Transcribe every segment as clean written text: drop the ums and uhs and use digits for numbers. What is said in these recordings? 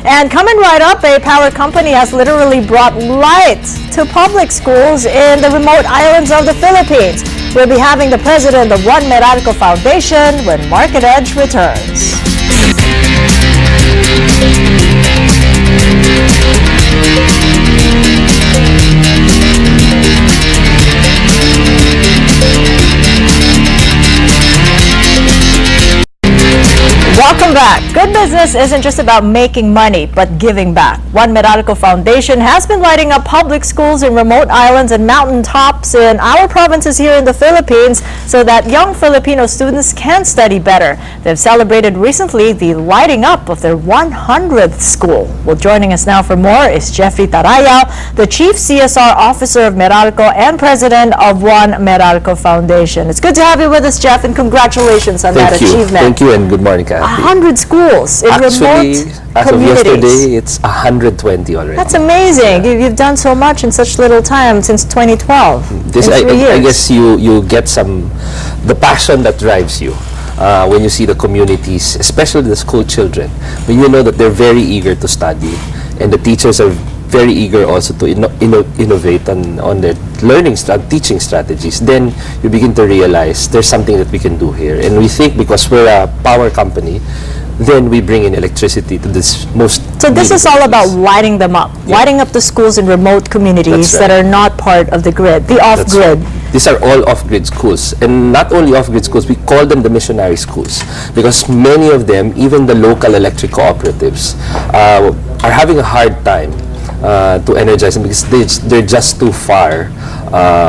And coming right up, a power company has literally brought light to public schools in the remote islands of the Philippines. We'll be having the president of One Meralco Foundation when Market Edge returns. Welcome back. Good business isn't just about making money, but giving back. One Meralco Foundation has been lighting up public schools in remote islands and mountain tops in our provinces here in the Philippines so that young Filipino students can study better. They've celebrated recently the lighting up of their 100th school. Well, joining us now for more is Jeffrey Tarayao, the Chief CSR Officer of Meralco and President of One Meralco Foundation. It's good to have you with us, Jeff, and congratulations on that achievement. Thank you, and good morning, Kathy. 100 schools in Actually, remote as communities. of yesterday, it's 120 already. That's amazing. You've done so much in such little time since 2012. This, in 3 years. I guess you get the passion that drives you when you see the communities, especially the school children, when you know that they're very eager to study, and the teachers are very eager also to innovate on their teaching strategies. Then you begin to realize there's something that we can do here. And we think because we're a power company, then we bring in electricity to this most... So this is all about lighting them up, lighting up the schools in remote communities that are not part of the grid, the off-grid. These are all off-grid schools, and not only off-grid schools, we call them the missionary schools because many of them, even the local electric cooperatives, are having a hard time to energize them because they're just too far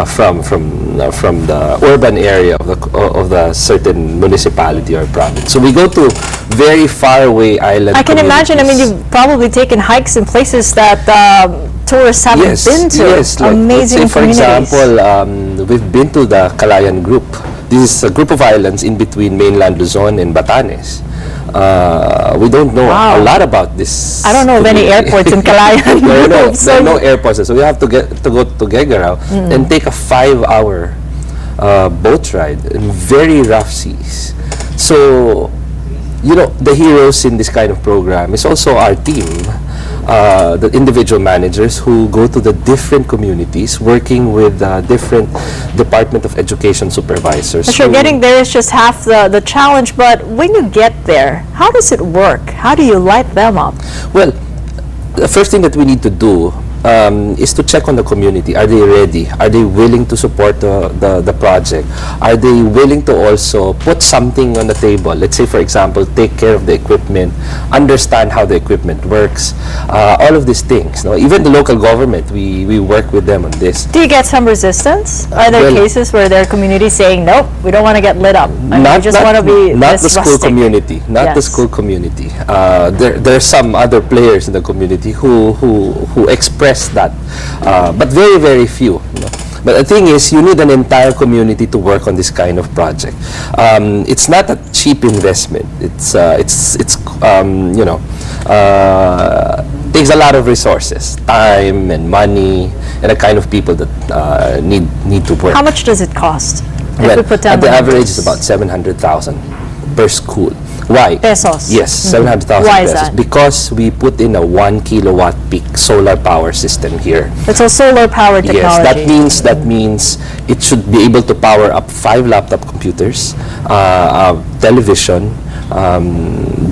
from the urban area of the certain municipality or province. So we go to very far away island I can imagine. I mean, you've probably taken hikes in places that tourists haven't been to. Yes, like, amazing let's say, for communities. example, we've been to the Calayan Group. This is a group of islands in between mainland Luzon and Batanes. We don't know a lot about this. I don't know of any airports in Calayan. There are no airports, so we have to go to Guegarao and take a 5-hour boat ride in very rough seas. So, you know, the heroes in this kind of program is also our team, the individual managers who go to the different communities working with different Department of Education supervisors. For sure, getting there is just half the challenge, but when you get there, how does it work? How do you light them up? Well, the first thing that we need to do is to check on the community. Are they ready? Are they willing to support the project? Are they willing to also put something on the table? Let's say, for example, take care of the equipment, understand how the equipment works, all of these things. No? Even the local government, we work with them on this. Do you get some resistance? Are there cases where there are communities saying, nope, we don't want to get lit up? I mean, we just want to be not the school rustic. community, not the school community. There are some other players in the community who express that, but very, very few. You know? But the thing is, you need an entire community to work on this kind of project. It's not a cheap investment. It's you know, takes a lot of resources, time and money, and the kind of people that need to work. How much does it cost? Well, at the average is about 700,000 per school. Why? Pesos. Yes, 700,000 Why is pesos. that? Because we put in a 1 kilowatt peak solar power system here. It's a solar power technology. Yes, that means it should be able to power up 5 laptop computers, television,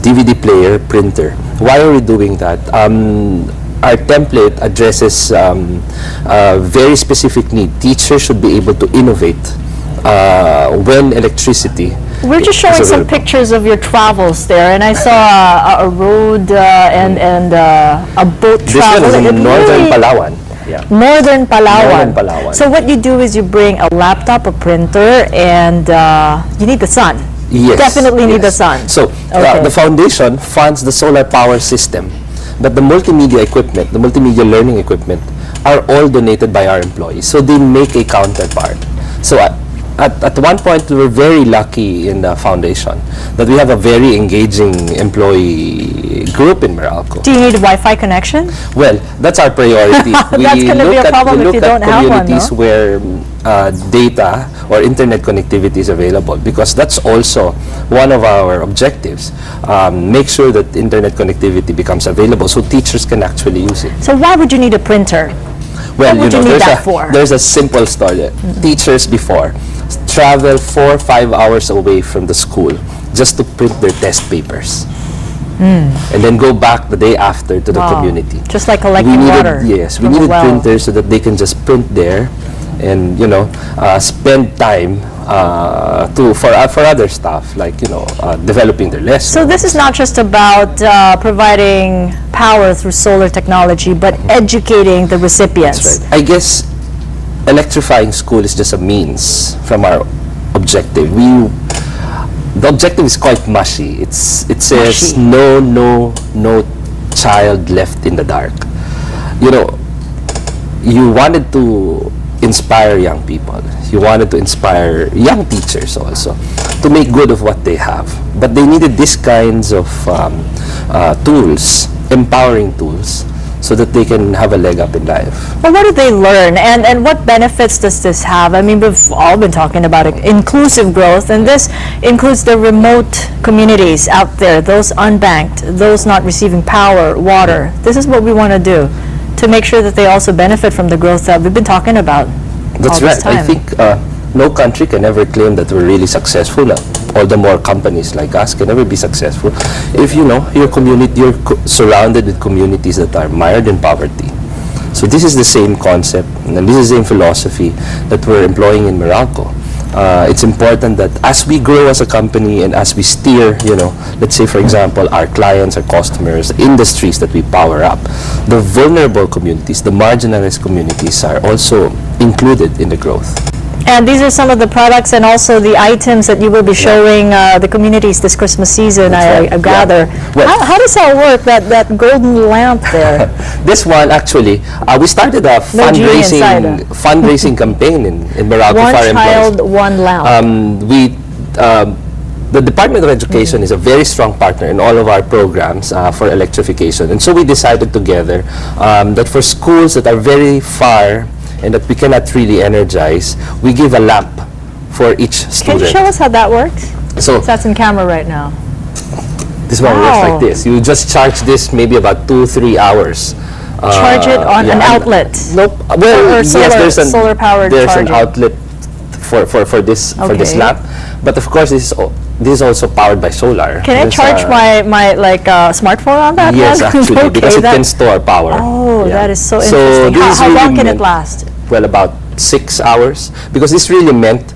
DVD player, printer. Why are we doing that? Our template addresses a very specific need. Teachers should be able to innovate when electricity. We're just showing some pictures of your travels there, and I saw a road and a boat travel. This one is in northern Palawan. Yeah. Northern Palawan. Northern Palawan. So what you do is you bring a laptop, a printer, and you need the sun. Yes. Definitely need the sun. So the foundation funds the solar power system, but the multimedia equipment, the multimedia learning equipment, are all donated by our employees. So they make a counterpart. So at one point, we were very lucky in the foundation that we have a very engaging employee group in Meralco. Do you need a Wi-Fi connection? Well, that's our priority. That's going to be a problem if you don't have one, no? communities where data or internet connectivity is available, because that's also one of our objectives. Make sure that internet connectivity becomes available so teachers can actually use it. So why would you need a printer? Well, What would you need that for? there's a simple story. Teachers before travel 4 or 5 hours away from the school just to print their test papers. And then go back the day after to the Wow. community. Just like collecting water Yes, we from a needed well. printers so that they can just print there and, spend time for other stuff, like, developing their lessons. So this is not just about providing power through solar technology, but educating the recipients. That's right. I guess electrifying school is just a means from our objective. The objective is quite mushy. It says Mushy. no child left in the dark. You wanted to inspire young people. You wanted to inspire young teachers also to make good of what they have. But they needed these kinds of tools, empowering tools, so that they can have a leg up in life. Well, what do they learn, and what benefits does this have? I mean, we've all been talking about inclusive growth, and this includes the remote communities out there, those unbanked, those not receiving power, water. This is what we want to do to make sure that they also benefit from the growth that we've been talking about That's all this right. I time. think no country can ever claim that we're really successful. All the more companies like us can never be successful if your community, you're surrounded with communities that are mired in poverty. So this is the same concept, and this is the same philosophy that we're employing in Meralco. It's important that as we grow as a company and as we steer, let's say for example, our clients, our customers, the industries that we power up, the vulnerable communities, the marginalized communities are also included in the growth. And these are some of the products and also the items that you will be showing the communities this Christmas season, That's right. I gather. Yeah. Well- How does that work, that golden lamp there? This one actually, we started a No genie inside, fundraising campaign in Meralco One for our child, employees. one lamp. The Department of Education is a very strong partner in all of our programs for electrification, and so we decided together that for schools that are very far and that we cannot really energize, we give a lamp for each Can student. you show us how that works? So That's in camera right now. this one works Wow. like this. You just charge this maybe about 2-3 hours. Charge it on an outlet. Nope. Well, Or yes, solar-powered there's charging. an outlet for this Okay. lamp, but of course this is also powered by solar. Can I There's charge a- my smartphone on that? Yes, one? actually, Okay, because it that- can store power. Oh, Yeah. that is so interesting. this is How really long can it meant- last? Well, about 6 hours, because this really meant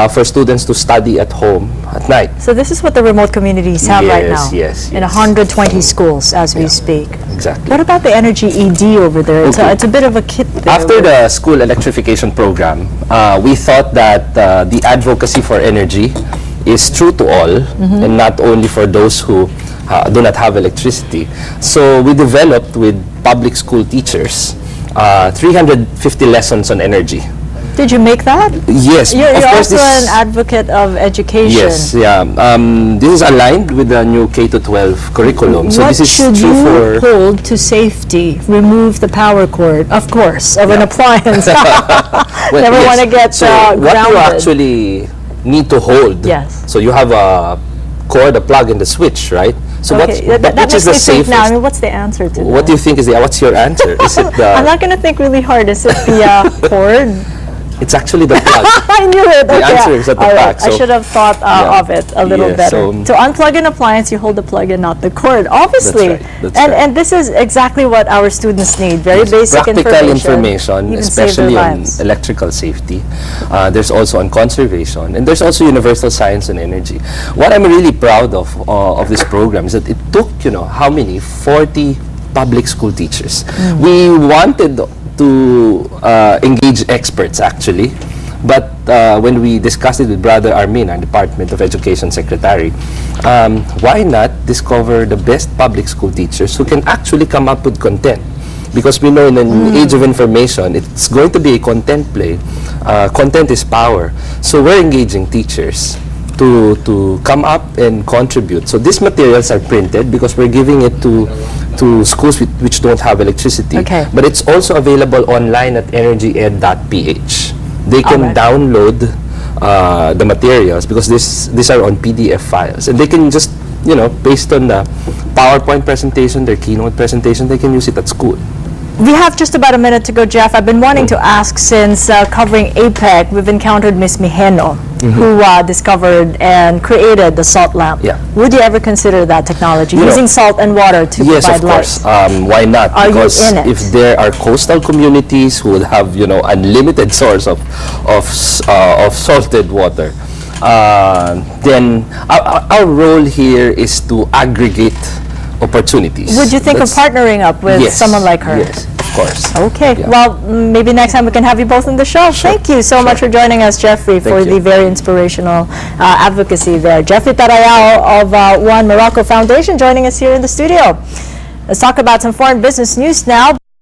for students to study at home at night. So this is what the remote communities have right now. Yes, In yes. 120 schools as we speak. Exactly. What about the Energy ED over there? It's, Okay. it's a bit of a kit there. After the school electrification program, we thought that the advocacy for energy is true to all and not only for those who do not have electricity. So we developed with public school teachers 350 lessons on energy. Did you make that? Yes, You're of course also this. an advocate of education. Yes, yeah. This is aligned with the new K-12 curriculum. So What this is should true you for. hold to safety? Remove the power cord, of course, of an appliance. Well, Never yes. want to get so what you grounded. actually need to hold. Yes. So you have a cord, a plug, and the switch, right? So Okay, that which is makes the me think safest? now. I mean, what's the answer to What that? do you think is what's your answer? Is it I'm the? not going to think really hard. Is it the cord? It's actually the plug. I knew it. The Okay. answer is at the All right. back, I so- should have thought Yeah. of it a little Yeah, better. so- To unplug an appliance, you hold the plug and not the cord. Obviously. right, that's and right. and this is exactly what our students need. Very basic Practical information, Even save their especially on lives. electrical safety. There's also on conservation, and there's also universal science and energy. What I'm really proud of this program is that it took, how many? 40 public school teachers. We wanted to engage experts actually, but when we discussed it with Brother Armin, our Department of Education Secretary, why not discover the best public school teachers who can actually come up with content? Because we know in an age of information, it's going to be a content play. Content is power. So we're engaging teachers to come up and contribute. So these materials are printed because we're giving it to schools which don't have electricity. Okay. But it's also available online at energyed.ph. They can Alright. download the materials because these are on PDF files, and they can just, you know, based on the PowerPoint presentation, their keynote presentation, they can use it at school. We have just about a minute to go, Jeff. I've been wanting to ask since covering APEC, we've encountered Ms. Mijeno, who discovered and created the salt lamp. Yeah. Would you ever consider that technology, You know, using salt and water to Yes, provide of course. light? Why not? Are you Because in it? if there are coastal communities who would have, you know, unlimited source of salted water, then our role here is to aggregate opportunities. Would you think of That's- partnering up with Yes, someone like her? Yes, of course. Okay, Yeah. well, maybe next time we can have you both on the show. Thank you so much for joining us, Jeffrey, for Thank the you. very inspirational advocacy there. Jeffrey Tarayao of One Morocco Foundation joining us here in the studio. Let's talk about some foreign business news now.